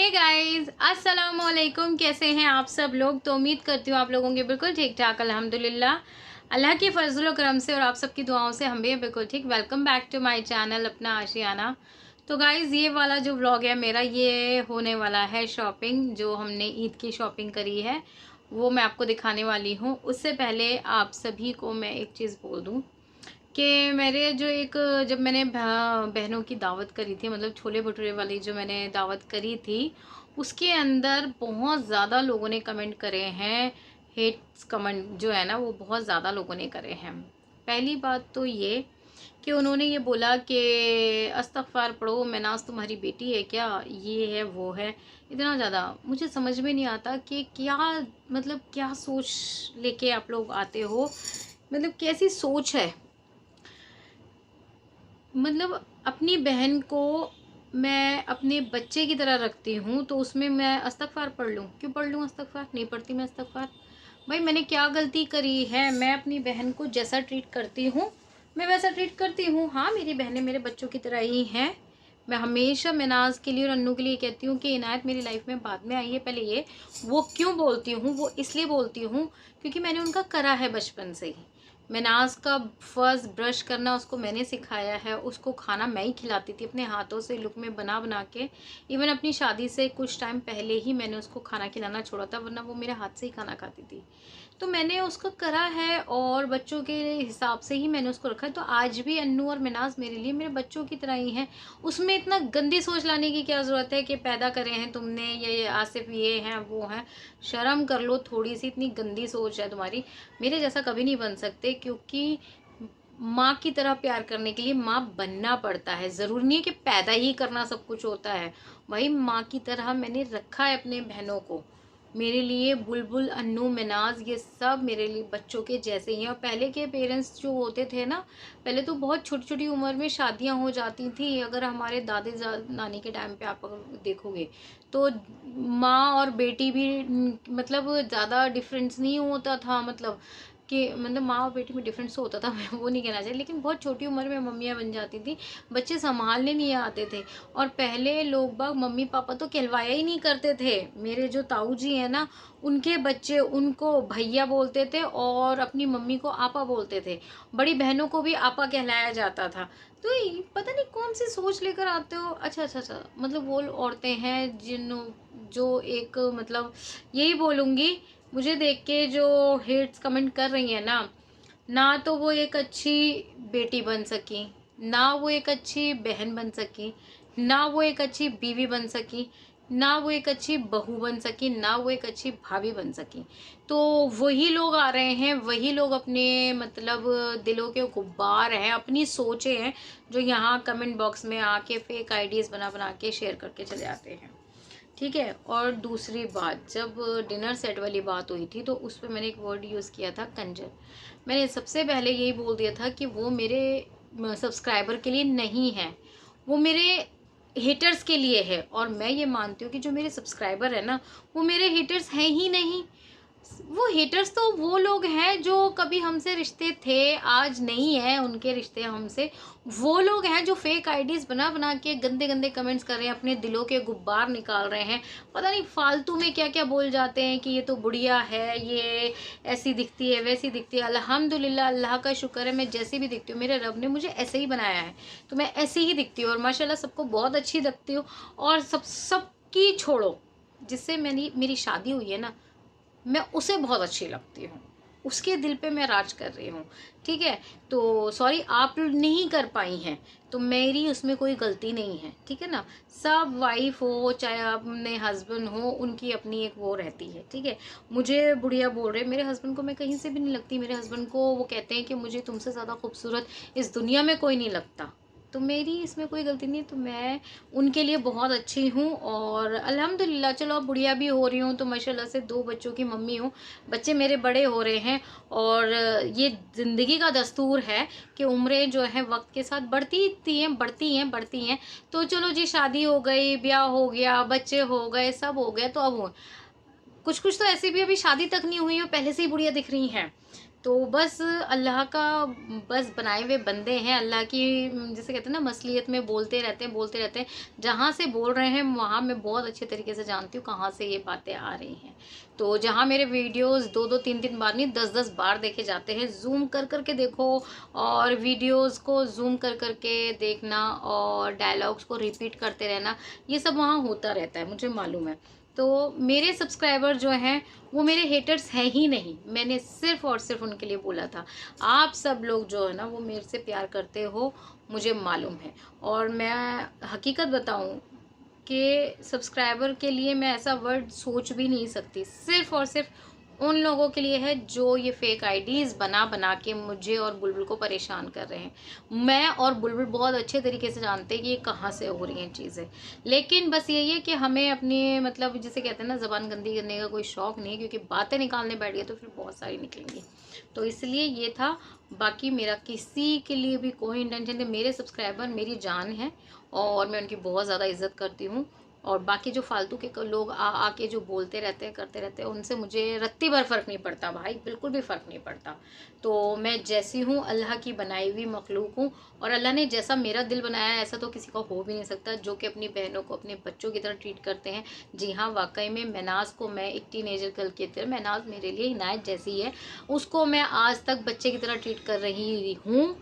Hey guys, अस्सलाम वालेकुम। कैसे हैं आप सब लोग? तो उम्मीद करती हूँ आप लोगों के बिल्कुल ठीक ठाक, अल्हम्दुलिल्लाह। अल्लाह के फजल करम से और आप सबकी दुआओं से हम भी हैं बिल्कुल ठीक। Welcome back to my channel Apna Aashiyana. तो गाइस, ये वाला जो व्लॉग है मेरा, ये होने वाला है शॉपिंग। जो हमने ईद की शॉपिंग करी है वो मैं आपको दिखाने वाली हूँ। उससे पहले आप सभी को मैं एक चीज़ बोल दूँ कि मेरे जो एक जब मैंने बहनों की दावत करी थी, मतलब छोले भटूरे वाली जो मैंने दावत करी थी, उसके अंदर बहुत ज़्यादा लोगों ने कमेंट करे हैं। हेट्स कमेंट जो है ना, वो बहुत ज़्यादा लोगों ने करे हैं। पहली बात तो ये कि उन्होंने ये बोला कि अस्तगफार पढ़ो, मनाज तुम्हारी बेटी है क्या, ये है वो है। इतना ज़्यादा मुझे समझ में नहीं आता कि क्या, मतलब क्या सोच लेके आप लोग आते हो, मतलब कैसी सोच है। मतलब अपनी बहन को मैं अपने बच्चे की तरह रखती हूँ, तो उसमें मैं अस्तगफार पढ़ लूँ? क्यों पढ़ लूँ अस्तगफार? नहीं पढ़ती मैं अस्तगफार। भाई मैंने क्या गलती करी है? मैं अपनी बहन को जैसा ट्रीट करती हूँ मैं वैसा ट्रीट करती हूँ। हाँ, मेरी बहनें मेरे बच्चों की तरह ही हैं। मैं हमेशा मनाज के लिए और अन्नू के लिए कहती हूँ कि इनायत मेरी लाइफ में बाद में आई है। पहले ये वो क्यों बोलती हूँ? वो इसलिए बोलती हूँ क्योंकि मैंने उनका करा है बचपन से ही। मनाज का फर्स्ट ब्रश करना उसको मैंने सिखाया है। उसको खाना मैं ही खिलाती थी अपने हाथों से, लुक में बना बना के। इवन अपनी शादी से कुछ टाइम पहले ही मैंने उसको खाना खिलाना छोड़ा था, वरना वो मेरे हाथ से ही खाना खाती थी। तो मैंने उसका करा है और बच्चों के हिसाब से ही मैंने उसको रखा है। तो आज भी अन्नू और मनाज मेरे लिए मेरे बच्चों की तरह ही हैं। उसमें इतना गंदी सोच लाने की क्या ज़रूरत है कि पैदा करे हैं तुमने, ये आसिफ ये हैं वो हैं। शर्म कर लो थोड़ी सी, इतनी गंदी सोच है तुम्हारी। मेरे जैसा कभी नहीं बन सकते, क्योंकि माँ की तरह प्यार करने के लिए माँ बनना पड़ता है। ज़रूरी नहीं है कि पैदा ही करना सब कुछ होता है। वही माँ की तरह मैंने रखा है अपने बहनों को। मेरे लिए बुलबुल, अन्नू, मनाज, ये सब मेरे लिए बच्चों के जैसे ही हैं। और पहले के पेरेंट्स जो होते थे ना, पहले तो बहुत छोटी छोटी उम्र में शादियां हो जाती थी। अगर हमारे दादी नानी के टाइम पे आप अगर देखोगे तो माँ और बेटी भी मतलब ज़्यादा डिफरेंस नहीं होता था। मतलब कि मतलब माँ और बेटी में डिफरेंस होता था, मैं वो नहीं कहना चाहिए, लेकिन बहुत छोटी उम्र में मम्मियाँ बन जाती थी। बच्चे संभालने नहीं आते थे। और पहले लोग बाग मम्मी पापा तो कहलवाया ही नहीं करते थे। मेरे जो ताऊ जी हैं ना, उनके बच्चे उनको भैया बोलते थे और अपनी मम्मी को आपा बोलते थे। बड़ी बहनों को भी आपा कहलाया जाता था। तो पता नहीं कौन सी सोच लेकर आते हो। अच्छा अच्छा अच्छा, मतलब वो औरतें हैं जो एक, मतलब यही बोलूँगी, मुझे देख के जो हेट्स कमेंट कर रही है ना, ना तो वो एक अच्छी बेटी बन सकी, ना वो एक अच्छी बहन बन सकी, ना वो एक अच्छी बीवी बन सकी, ना वो एक अच्छी बहू बन सकी, ना वो एक अच्छी भाभी बन सकी। तो वही लोग आ रहे हैं, वही लोग अपने मतलब दिलों के गुब्बार हैं, अपनी सोचें हैं, जो यहाँ कमेंट बॉक्स में आके फेक आईडीज बना बना के शेयर करके चले आते हैं। ठीक है। और दूसरी बात, जब डिनर सेट वाली बात हुई थी तो उस पर मैंने एक वर्ड यूज़ किया था, कंजर। मैंने सबसे पहले यही बोल दिया था कि वो मेरे सब्सक्राइबर के लिए नहीं है, वो मेरे हेटर्स के लिए है। और मैं ये मानती हूँ कि जो मेरे सब्सक्राइबर है ना, वो मेरे हेटर्स हैं ही नहीं। वो हेटर्स तो वो लोग हैं जो कभी हमसे रिश्ते थे, आज नहीं है उनके रिश्ते हमसे। वो लोग हैं जो फेक आईडीज बना बना के गंदे गंदे कमेंट्स कर रहे हैं, अपने दिलों के गुब्बार निकाल रहे हैं। पता नहीं फालतू में क्या क्या बोल जाते हैं कि ये तो बुढ़िया है, ये ऐसी दिखती है वैसी दिखती है। अल्हम्दुलिल्लाह, अल्लाह का शुक्र है, मैं जैसी भी दिखती हूँ मेरे रब ने मुझे ऐसे ही बनाया है, तो मैं ऐसी ही दिखती हूँ। और माशाल्लाह सबको बहुत अच्छी लगती हूँ। और सबकी छोड़ो, जिससे मेरी शादी हुई है ना, मैं उसे बहुत अच्छी लगती हूँ, उसके दिल पे मैं राज कर रही हूँ। ठीक है। तो सॉरी आप नहीं कर पाई हैं, तो मेरी उसमें कोई गलती नहीं है। ठीक है ना। सब वाइफ हो चाहे अपने हस्बैंड हो, उनकी अपनी एक वो रहती है। ठीक है। मुझे बुढ़िया बोल रहे, मेरे हस्बैंड को मैं कहीं से भी नहीं लगती। मेरे हस्बैंड को वो कहते हैं कि मुझे तुमसे ज़्यादा खूबसूरत इस दुनिया में कोई नहीं लगता। तो मेरी इसमें कोई गलती नहीं, तो मैं उनके लिए बहुत अच्छी हूँ। और अल्हम्दुलिल्लाह, चलो अब बुढ़िया भी हो रही हूँ तो माशाल्लाह से 2 बच्चों की मम्मी हूँ। बच्चे मेरे बड़े हो रहे हैं और ये ज़िंदगी का दस्तूर है कि उम्रें जो है वक्त के साथ बढ़ती हैं। तो चलो जी, शादी हो गई, ब्याह हो गया, बच्चे हो गए, सब हो गया। तो अब कुछ कुछ तो ऐसे भी अभी शादी तक नहीं हुई और पहले से ही बुढ़िया दिख रही हैं। तो बस अल्लाह का बस बनाए हुए बंदे हैं, अल्लाह की जैसे कहते हैं ना मसलियत में बोलते रहते हैं बोलते रहते हैं। जहाँ से बोल रहे हैं वहाँ मैं बहुत अच्छे तरीके से जानती हूँ कहाँ से ये बातें आ रही हैं। तो जहाँ मेरे वीडियोस 2-2 3-3 बार नहीं 10-10 बार देखे जाते हैं, ज़ूम कर कर के देखो, और वीडियोस को ज़ूम कर कर के देखना और डायलॉग्स को रिपीट करते रहना, ये सब वहाँ होता रहता है, मुझे मालूम है। तो मेरे सब्सक्राइबर जो हैं वो मेरे हेटर्स हैं ही नहीं, मैंने सिर्फ़ और सिर्फ उनके लिए बोला था। आप सब लोग जो है ना वो मेरे से प्यार करते हो, मुझे मालूम है। और मैं हकीकत बताऊँ कि सब्सक्राइबर के लिए मैं ऐसा वर्ड सोच भी नहीं सकती, सिर्फ़ और सिर्फ उन लोगों के लिए है जो ये फेक आईडीज़ बना बना के मुझे और बुलबुल को परेशान कर रहे हैं। मैं और बुलबुल बहुत अच्छे तरीके से जानते हैं कि ये कहाँ से हो रही हैं चीज़ें, लेकिन बस यही है कि हमें अपनी मतलब जिसे कहते हैं ना ज़बान गंदी करने का कोई शौक़ नहीं है, क्योंकि बातें निकालने बैठ गए तो फिर बहुत सारी निकलेंगी। तो इसलिए ये था, बाकी मेरा किसी के लिए भी कोई इंटेंशन नहीं। मेरे सब्सक्राइबर मेरी जान है और मैं उनकी बहुत ज़्यादा इज़्ज़त करती हूँ। और बाकी जो फालतू के लोग आके जो बोलते रहते हैं करते रहते हैं, उनसे मुझे रत्ती भर फ़र्क नहीं पड़ता भाई, बिल्कुल भी फ़र्क नहीं पड़ता। तो मैं जैसी हूँ अल्लाह की बनाई हुई मखलूक हूँ, और अल्लाह ने जैसा मेरा दिल बनाया है ऐसा तो किसी का हो भी नहीं सकता, जो कि अपनी बहनों को अपने बच्चों की तरह ट्रीट करते हैं। जी हाँ, वाकई में महनाज को मैं एक टीनेजर गर्ल की तरह, महनाज मेरे लिए इनायत जैसी है, उसको मैं आज तक बच्चे की तरह ट्रीट कर रही हूँ,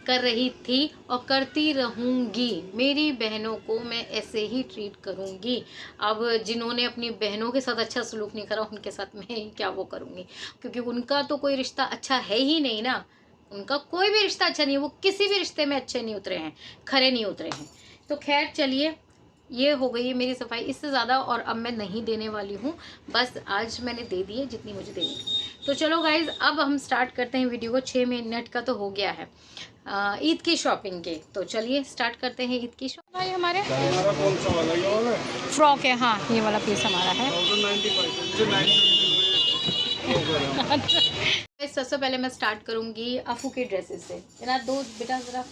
कर रही थी और करती रहूँगी। मेरी बहनों को मैं ऐसे ही ट्रीट करूँगी। अब जिन्होंने अपनी बहनों के साथ अच्छा सलूक नहीं करा उनके साथ मैं क्या वो करूँगी, क्योंकि उनका तो कोई रिश्ता अच्छा है ही नहीं ना, उनका कोई भी रिश्ता अच्छा नहीं है, वो किसी भी रिश्ते में अच्छे नहीं उतरे हैं, खरे नहीं उतरे हैं। तो खैर चलिए, ये हो गई है मेरी सफाई, इससे ज़्यादा और अब मैं नहीं देने वाली हूँ, बस आज मैंने दे दी है जितनी मुझे देनी थी। तो चलो गाइज़, अब हम स्टार्ट करते हैं वीडियो को। 6 मिनट का तो हो गया है ईद की शॉपिंग के, तो चलिए स्टार्ट करते हैं ईद की शॉपिंग। भाई हमारे कौन सा वाला ये वाला फ्रॉक है, हाँ ये वाला पीस हमारा है। 1095 सबसे पहले मैं स्टार्ट करूंगी अफू के ड्रेसेस से। जरा दो बेटा ज़रा,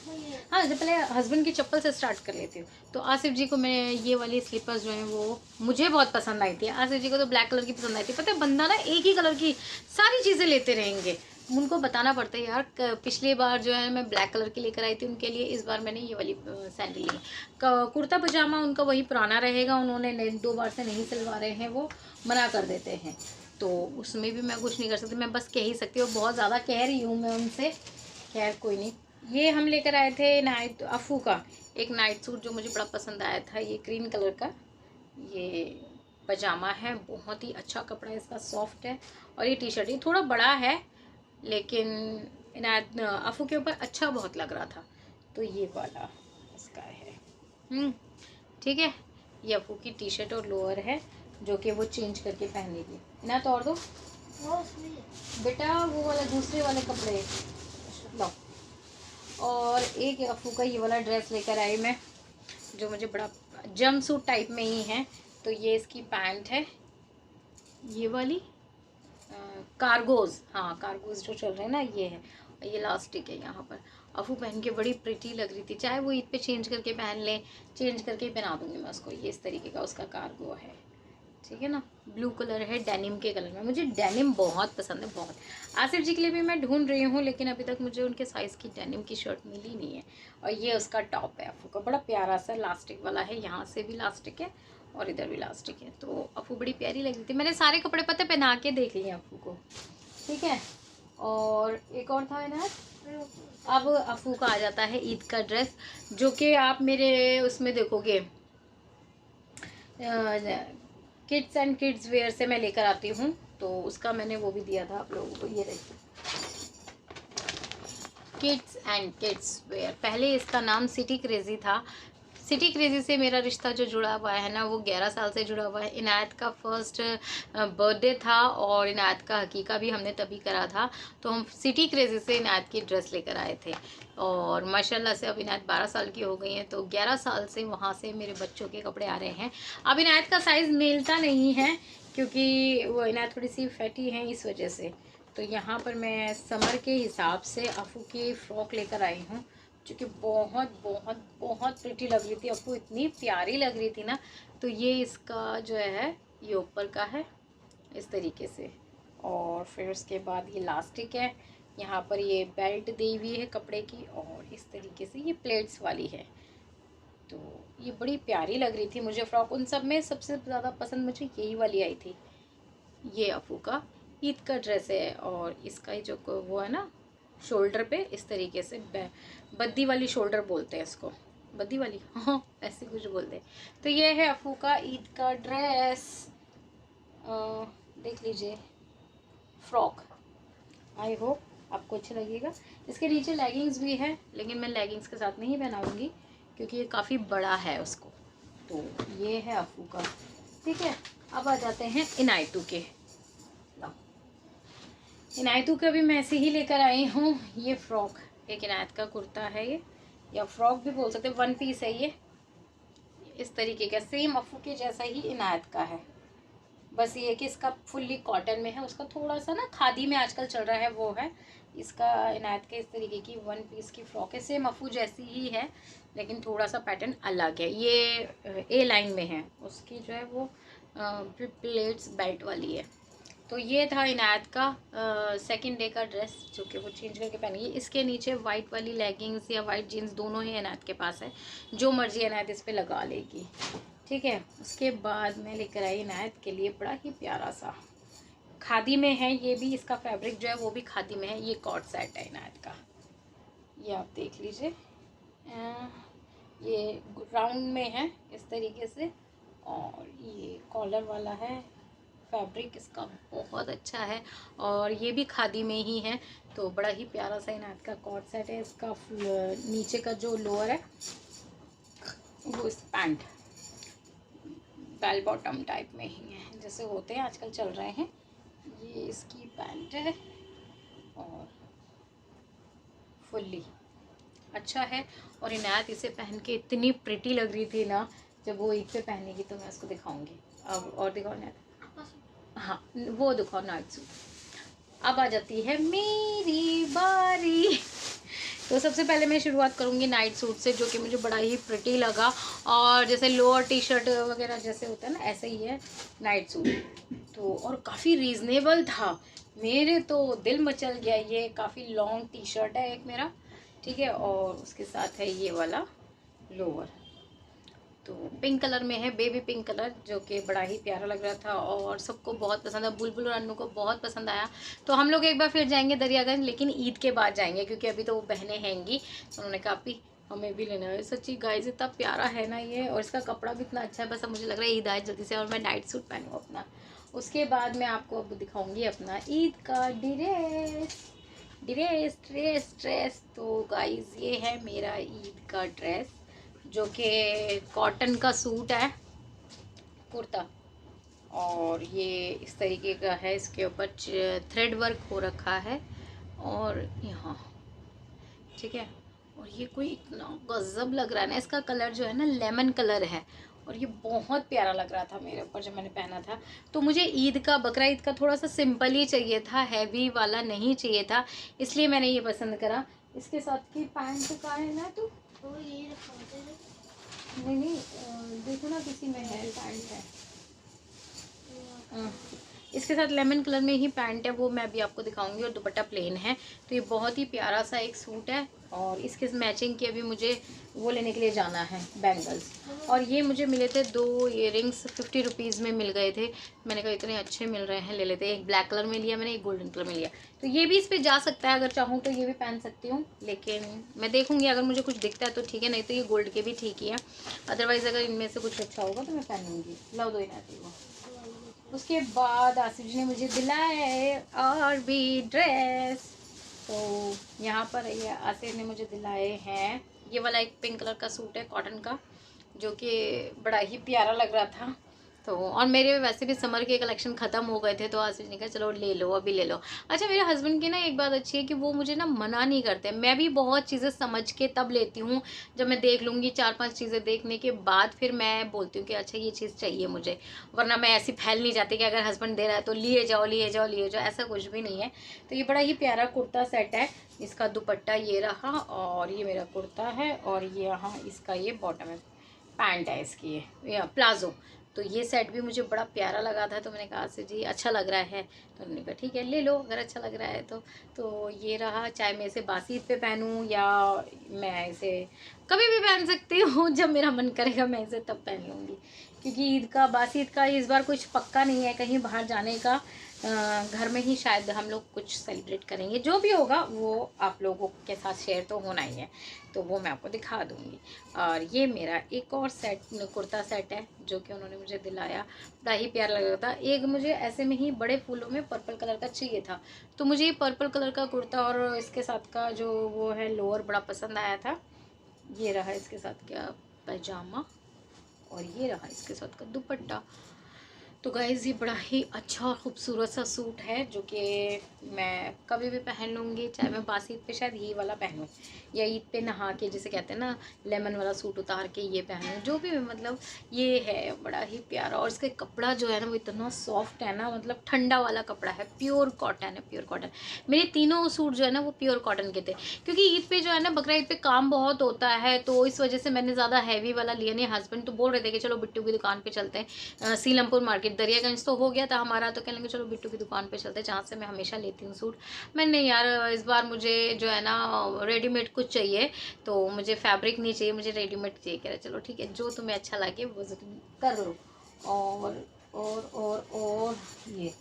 हाँ जब पहले हस्बैंड की चप्पल से स्टार्ट कर लेती हूँ। तो आसिफ जी को मैं ये वाली स्लीपर्स जो हैं वो मुझे बहुत पसंद आई थी। आसिफ जी को तो ब्लैक कलर की पसंद आई थी। पता है बंदा ना एक ही कलर की सारी चीज़ें लेते रहेंगे, उनको बताना पड़ता है यार। पिछली बार जो है मैं ब्लैक कलर की लेकर आई थी उनके लिए, इस बार मैंने ये वाली सैंडल ली। कुर्ता पजामा उनका वही पुराना रहेगा, उन्होंने 2 बार से नहीं सिलवा रहे हैं, वो मना कर देते हैं, तो उसमें भी मैं कुछ नहीं कर सकती, मैं बस कह ही सकती हूँ। बहुत ज़्यादा कह रही हूँ मैं उनसे, खैर कोई नहीं। ये हम लेकर आए थे नाइट अफू का एक नाइट सूट जो मुझे बड़ा पसंद आया था, ये क्रीम कलर का ये पजामा है, बहुत ही अच्छा कपड़ा है इसका, सॉफ्ट है। और ये टी शर्ट ये थोड़ा बड़ा है, लेकिन इनायत अफू के ऊपर अच्छा बहुत लग रहा था, तो ये वाला इसका है। ठीक है, ये अफू की टी शर्ट और लोअर है जो कि वो चेंज करके पहनेगी ना। तो और दो बेटा वो वाला दूसरे वाले कपड़े लो। और एक अफू का ये वाला ड्रेस लेकर आई मैं, जो मुझे बड़ा जंप सूट टाइप में ही है। तो ये इसकी पैंट है, ये वाली कार्गोज, हाँ कार्गोज जो चल रहे हैं ना ये है, ये इलास्टिक है यहाँ पर। अफू पहन के बड़ी प्रिटी लग रही थी, चाहे वो ईद पे चेंज करके पहन ले, चेंज करके ही पहना दूंगी मैं उसको। ये इस तरीके का उसका कार्गो है, ठीक है ना, ब्लू कलर है डेनिम के कलर में। मुझे डेनिम बहुत पसंद है, बहुत। आसिफ जी के लिए भी मैं ढूंढ रही हूँ, लेकिन अभी तक मुझे उनके साइज़ की डेनिम की शर्ट मिली नहीं है। और ये उसका टॉप है अफू का, बड़ा प्यारा सा लास्टिक वाला है, यहाँ से भी लास्टिक है और इधर भी लास्टिक है। तो अफू बड़ी प्यारी लग रही थी, मैंने सारे कपड़े पता पहना के देख लिए अफू को, ठीक है। और एक और था ना, अब अफू का आ जाता है ईद का ड्रेस, जो कि आप मेरे उसमें देखोगे किड्स एंड किड्स वेयर से मैं लेकर आती हूँ, तो उसका मैंने वो भी दिया था आप लोगों को। ये देखिए किड्स एंड किड्स वेयर, पहले इसका नाम सिटी क्रेजी था। सिटी क्रेजी से मेरा रिश्ता जो जुड़ा हुआ है ना वो 11 साल से जुड़ा हुआ है। इनायत का फर्स्ट बर्थडे था और इनायत का हकीका भी हमने तभी करा था, तो हम सिटी क्रेजी से इनायत की ड्रेस लेकर आए थे। और माशाल्लाह से अब इनायत 12 साल की हो गई हैं, तो 11 साल से वहाँ से मेरे बच्चों के कपड़े आ रहे हैं। अब इनायत का साइज़ मिलता नहीं है, क्योंकि वो इनायत थोड़ी सी फैटी है इस वजह से। तो यहाँ पर मैं समर के हिसाब से अफू की फ़्रॉक लेकर आई हूँ, जो कि बहुत बहुत बहुत प्रिटी लग रही थी। अफू इतनी प्यारी लग रही थी ना। तो ये इसका जो है ये ऊपर का है इस तरीके से, और फिर उसके बाद ये इलास्टिक है, यहाँ पर ये बेल्ट दी हुई है कपड़े की, और इस तरीके से ये प्लेट्स वाली है। तो ये बड़ी प्यारी लग रही थी मुझे फ्रॉक। उन सब में सबसे ज़्यादा पसंद मुझे यही वाली आई थी। ये अफू का ईद का ड्रेस है, और इसका ही जो वो है ना शोल्डर पे इस तरीके से बद्दी वाली शोल्डर बोलते हैं इसको, बद्दी वाली, हाँ ऐसे कुछ बोलते हैं। तो ये है अफू का ईद का ड्रेस, देख लीजिए, फ्रॉक। आई होप आपको अच्छा लगेगा। इसके नीचे लेगिंग्स भी है, लेकिन मैं लेगिंग्स के साथ नहीं पहनाऊँगी क्योंकि ये काफ़ी बड़ा है उसको। तो ये है अफू का, ठीक है। अब आ जाते हैं इनायतू के। इनायतू का भी मैं ऐसे ही लेकर आई हूँ। ये फ्रॉक, एक इनायत का कुर्ता है ये, या फ्रॉक भी बोल सकते हैं, वन पीस है ये, इस तरीके का सेम अफू के जैसा ही इनायत का है। बस ये कि इसका फुल्ली कॉटन में है, उसका थोड़ा सा ना खादी में आजकल चल रहा है वो है। इसका इनायत के इस तरीके की वन पीस की फ्रॉक है, सेम अफू जैसी ही है, लेकिन थोड़ा सा पैटर्न अलग है। ये ए लाइन में है, उसकी जो है वो प्लेट्स बेल्ट वाली है। तो ये था इनायत का सेकंड डे का ड्रेस, जो कि वो चेंज करके पहनी है। इसके नीचे वाइट वाली लेगिंग्स या वाइट जीन्स दोनों ही इनायत के पास है, जो मर्जी इनायत इस पर लगा लेगी, ठीक है। उसके बाद मैं लेकर आई इनायत के लिए बड़ा ही प्यारा सा, खादी में है ये भी, इसका फैब्रिक जो है वो भी खादी में है। ये कॉट सेट है इनायत का, ये आप देख लीजिए। ये राउंड में है इस तरीके से, और ये कॉलर वाला है। फैब्रिक इसका बहुत अच्छा है, और ये भी खादी में ही है। तो बड़ा ही प्यारा सा इनायत का कॉट सेट है। इसका नीचे का जो लोअर है वो इस पैंट बेल बॉटम टाइप में ही है, जैसे होते हैं आजकल चल रहे हैं। ये इसकी पैंट है, और फुल्ली अच्छा है। और इनायत इसे पहन के इतनी प्रिटी लग रही थी ना, जब वो ईद पे पहनेगी तो मैं उसको दिखाऊंगी। अब और दिखाओ इनायत, हाँ वो दिखाओ नाइट सूट। अब आ जाती है मेरी बारी। तो सबसे पहले मैं शुरुआत करूँगी नाइट सूट से, जो कि मुझे बड़ा ही प्रिटी लगा, और जैसे लोअर टी शर्ट वगैरह जैसे होता है ना, ऐसे ही है नाइट सूट। तो और काफ़ी रीज़नेबल था, मेरे तो दिल मचल गया। ये काफ़ी लॉन्ग टी शर्ट है एक मेरा, ठीक है, और उसके साथ है ये वाला लोअर। तो पिंक कलर में है, बेबी पिंक कलर, जो कि बड़ा ही प्यारा लग रहा था और सबको बहुत पसंद है। बुलबुल और अन्नू को बहुत पसंद आया। तो हम लोग एक बार फिर जाएंगे दरियागंज, लेकिन ईद के बाद जाएंगे, क्योंकि अभी तो वो बहनें हैंगी। तो उन्होंने कहा भी हमें भी लेना है। सच्ची गाइस इतना प्यारा है ना ये, और इसका कपड़ा भी इतना अच्छा है। बस अब मुझे लग रहा है ईद आए जल्दी से और मैं नाइट सूट पहनूँ अपना। उसके बाद मैं आपको अब दिखाऊँगी अपना ईद का ड्रेस। तो गाइस ये है मेरा ईद का ड्रेस, जो कि कॉटन का सूट है, कुर्ता, और ये इस तरीके का है। इसके ऊपर थ्रेड वर्क हो रखा है, और यहाँ, ठीक है। और ये कोई इतना गजब लग रहा है ना, इसका कलर जो है ना लेमन कलर है, और ये बहुत प्यारा लग रहा था मेरे ऊपर जब मैंने पहना था। तो मुझे ईद का, बकरा ईद का थोड़ा सा सिंपल ही चाहिए था, हैवी वाला नहीं चाहिए था, इसलिए मैंने ये पसंद करा। इसके साथ की पैंट का है ना, तो नहीं देखो ना किसी में है पैंट है। इसके साथ लेमन कलर में ही पैंट है, वो मैं अभी आपको दिखाऊंगी, और दुपट्टा प्लेन है। तो ये बहुत ही प्यारा सा एक सूट है, और इसके मैचिंग की अभी मुझे वो लेने के लिए जाना है, बैंगल्स। और ये मुझे मिले थे 2 इयररिंग्स 50 रुपीज़ में मिल गए थे। मैंने कहा इतने अच्छे मिल रहे हैं ले लेते। एक ब्लैक कलर में लिया मैंने, एक गोल्डन कलर में लिया। तो ये भी इस पर जा सकता है, अगर चाहूँ तो ये भी पहन सकती हूँ, लेकिन मैं देखूँगी अगर मुझे कुछ दिखता है तो ठीक है, नहीं तो ये गोल्ड के भी ठीक ही है। अदरवाइज़ अगर इनमें से कुछ अच्छा होगा तो मैं पहनूँगी। लो दो इन्हें वो। उसके बाद आसिफ जी ने मुझे दिलाए और भी ड्रेस। तो यहाँ पर ये आसिफ ने मुझे दिलाए हैं, ये वाला एक पिंक कलर का सूट है कॉटन का, जो कि बड़ा ही प्यारा लग रहा था। तो और मेरे वैसे भी समर के कलेक्शन ख़त्म हो गए थे, तो आसिफ ने कहा चलो ले लो, अभी ले लो। अच्छा, मेरे हस्बैंड की ना एक बात अच्छी है कि वो मुझे ना मना नहीं करते। मैं भी बहुत चीज़ें समझ के तब लेती हूँ, जब मैं देख लूँगी 4-5 चीज़ें देखने के बाद फिर मैं बोलती हूँ कि अच्छा ये चीज़ चाहिए मुझे, वरना मैं ऐसी फैल नहीं जाती कि अगर हस्बैंड दे रहा है तो लिए जाओ लिए जाओ लिए जाओ, ऐसा कुछ भी नहीं है। तो ये बड़ा ही प्यारा कुर्ता सेट है, इसका दुपट्टा ये रहा, और ये मेरा कुर्ता है, और ये यहाँ इसका ये बॉटम है, पैंट है इसकी, ये प्लाजो। तो ये सेट भी मुझे बड़ा प्यारा लगा था, तो मैंने कहा आसिफ जी अच्छा लग रहा है, तो उन्होंने कहा ठीक है ले लो अगर अच्छा लग रहा है तो ये रहा। चाहे मैं इसे बासी ईद पे पहनूँ या मैं इसे कभी भी पहन सकती हूँ, जब मेरा मन करेगा मैं इसे तब पहन लूँगी, क्योंकि ईद का बासी ईद का इस बार कुछ पक्का नहीं है कहीं बाहर जाने का। घर में ही शायद हम लोग कुछ सेलिब्रेट करेंगे, जो भी होगा वो आप लोगों के साथ शेयर तो होना ही है, तो वो मैं आपको दिखा दूँगी। और ये मेरा एक और सेट कुर्ता सेट है जो कि उन्होंने मुझे दिलाया, बड़ा ही प्यारा लग रहा था। एक मुझे ऐसे में ही बड़े फूलों में पर्पल कलर का चाहिए था, तो मुझे ये पर्पल कलर का कुर्ता और इसके साथ का जो वो है लोअर बड़ा पसंद आया था। ये रहा इसके साथ क्या पैजामा, और ये रहा इसके साथ का दुपट्टा। तो गाइज़ ये बड़ा ही अच्छा और ख़ूबसूरत सा सूट है जो कि मैं कभी भी पहन लूँगी, चाहे मैं बासी ईद पे शायद ये वाला पहनूँ या ईद पे नहा के जिसे कहते हैं ना लेमन वाला सूट उतार के ये पहनूँ, जो भी मतलब ये है बड़ा ही प्यारा। और इसका कपड़ा जो है ना वो इतना सॉफ्ट है ना, मतलब ठंडा वाला कपड़ा है, प्योर कॉटन है, प्योर कॉटन। मेरे तीनों सूट जो है ना वो प्योर कॉटन के थे, क्योंकि ईद पे जो है ना बकरा ईद पे काम बहुत होता है, तो इस वजह से मैंने ज़्यादा हैवी वाला लिया नहीं। हस्बैंड तो बोल रहे थे कि चलो बिट्टू की दुकान पर चलते हैं, सीलमपुर मार्केट दरियागंज तो हो गया था हमारा, तो कहेंगे चलो बिट्टू की दुकान पे चलते हैं जहाँ से मैं हमेशा लेती हूँ सूट। मैंने नहीं यार इस बार मुझे जो है ना रेडीमेड कुछ चाहिए, तो मुझे फैब्रिक नहीं चाहिए, मुझे रेडीमेड चाहिए। कह रहे चलो ठीक है जो तुम्हें अच्छा लगे वो कर लो। और ये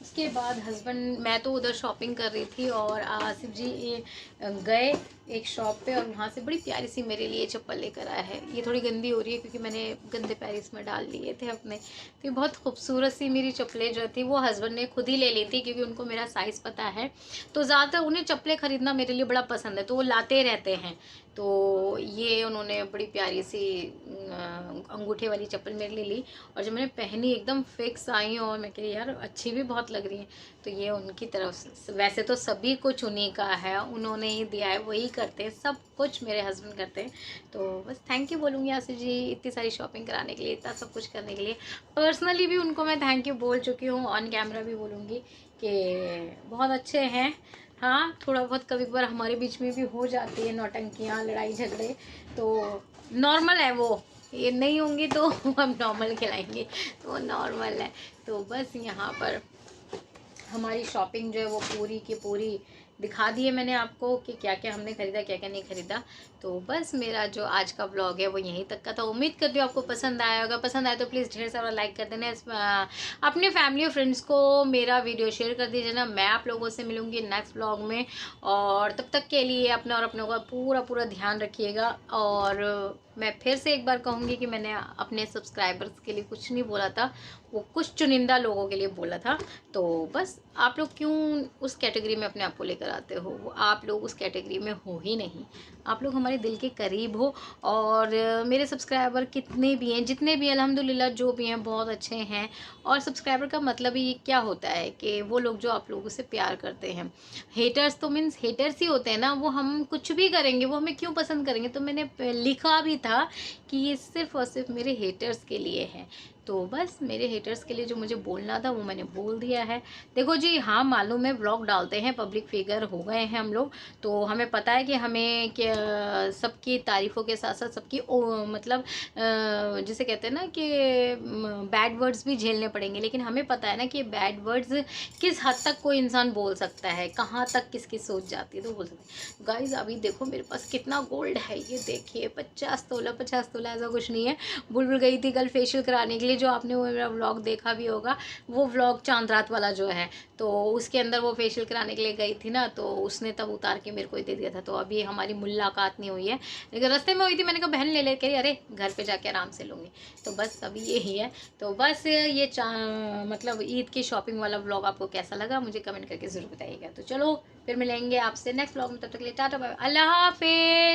उसके बाद हस्बैंड, मैं तो उधर शॉपिंग कर रही थी और आसिफ जी गए एक शॉप पे और वहाँ से बड़ी प्यारी सी मेरे लिए चप्पल लेकर आया है। ये थोड़ी गंदी हो रही है क्योंकि मैंने गंदे पैर इसमें डाल लिए थे अपने, तो ये बहुत खूबसूरत सी मेरी चप्पलें जो थी वो हस्बैंड ने खुद ही ले ली थी, क्योंकि उनको मेरा साइज़ पता है। तो ज़्यादातर उन्हें चप्पलें ख़रीदना मेरे लिए बड़ा पसंद है, तो वो लाते रहते हैं। तो ये उन्होंने बड़ी प्यारी सी अंगूठे वाली चप्पल मेरे लिए ली, और जब मैंने पहनी एकदम फिक्स आई और मैं कही यार अच्छी भी बहुत लग रही है। तो ये उनकी तरफ से, वैसे तो सभी कुछ उन्हीं का है, उन्होंने ही दिया है, वही करते हैं, सब कुछ मेरे हस्बैंड करते हैं। तो बस थैंक यू बोलूँगी आसिफ जी इतनी सारी शॉपिंग कराने के लिए, इतना सब कुछ करने के लिए। पर्सनली भी उनको मैं थैंक यू बोल चुकी हूँ, ऑन कैमरा भी बोलूँगी कि बहुत अच्छे हैं। हाँ थोड़ा बहुत कभी कभार हमारे बीच में भी हो जाती है नौटंकियाँ, लड़ाई झगड़े, तो नॉर्मल है वो, ये नहीं होंगी तो हम नॉर्मल खिलाएंगे, तो वो नॉर्मल है। तो बस यहाँ पर हमारी शॉपिंग जो है वो पूरी की पूरी दिखा दी है मैंने आपको कि क्या क्या हमने ख़रीदा क्या क्या नहीं ख़रीदा। तो बस मेरा जो आज का व्लॉग है वो यहीं तक का था। उम्मीद करती हूँ आपको पसंद आया होगा, पसंद आया तो प्लीज़ ढेर सारा लाइक कर देना, अपने फैमिली और फ्रेंड्स को मेरा वीडियो शेयर कर दीजिए ना। मैं आप लोगों से मिलूँगी नेक्स्ट व्लॉग में, और तब तक के लिए अपना और अपनों का पूरा ध्यान रखिएगा। और मैं फिर से एक बार कहूँगी कि मैंने अपने सब्सक्राइबर्स के लिए कुछ नहीं बोला था, वो कुछ चुनिंदा लोगों के लिए बोला था। तो बस आप लोग क्यों उस कैटेगरी में अपने आप को लेकर आते हो, वो आप लोग उस कैटेगरी में हो ही नहीं, आप लोग हमारे दिल के करीब हो। और मेरे सब्सक्राइबर कितने भी हैं, जितने भी अल्हम्दुलिल्लाह जो भी हैं बहुत अच्छे हैं। और सब्सक्राइबर का मतलब ही क्या होता है कि वो लोग जो आप लोगों से प्यार करते हैं। हेटर्स तो मीन्स हेटर्स ही होते हैं ना, वो हम कुछ भी करेंगे वो हमें क्यों पसंद करेंगे। तो मैंने लिखा भी था कि ये सिर्फ़ और सिर्फ मेरे हेटर्स के लिए है। तो बस मेरे हेटर्स के लिए जो मुझे बोलना था वो मैंने बोल दिया है। देखो जी हाँ मालूम है व्लॉग डालते हैं, पब्लिक फिगर हो गए हैं हम लोग, तो हमें पता है कि हमें क्या सबकी तारीफ़ों के साथ साथ सबकी मतलब जिसे कहते हैं ना कि बैड वर्ड्स भी झेलने पड़ेंगे। लेकिन हमें पता है ना कि बैड वर्ड्स किस हद तक कोई इंसान बोल सकता है, कहाँ तक किसकी सोच जाती है, तो बोल सकते हैं। गाइज अभी देखो मेरे पास कितना गोल्ड है, ये देखिए 50 तोला ऐसा कुछ नहीं है। बुलबुल गई थी कल फेशियल कराने के लिए, जो आपने वो मेरा व्लॉग देखा भी होगा, वो व्लॉग चांद रात वाला जो है, तो उसके अंदर वो फेशियल कराने के लिए गई थी ना, तो उसने तब उतार के मेरे को ही दे दिया था। तो अभी हमारी मुलाकात नहीं हुई है, लेकिन रास्ते में हुई थी। मैंने कहा बहन ले करी, अरे घर पे जाके आराम से लूँगी। तो बस अभी यही है। तो बस ये मतलब ईद की शॉपिंग वाला व्लॉग आपको कैसा लगा मुझे कमेंट करके ज़रूर बताइएगा। तो चलो फिर मिलेंगे आपसे नेक्स्ट व्लॉग में, तब तक के लिए टाटा बाय, अल्लाह हाफिज़।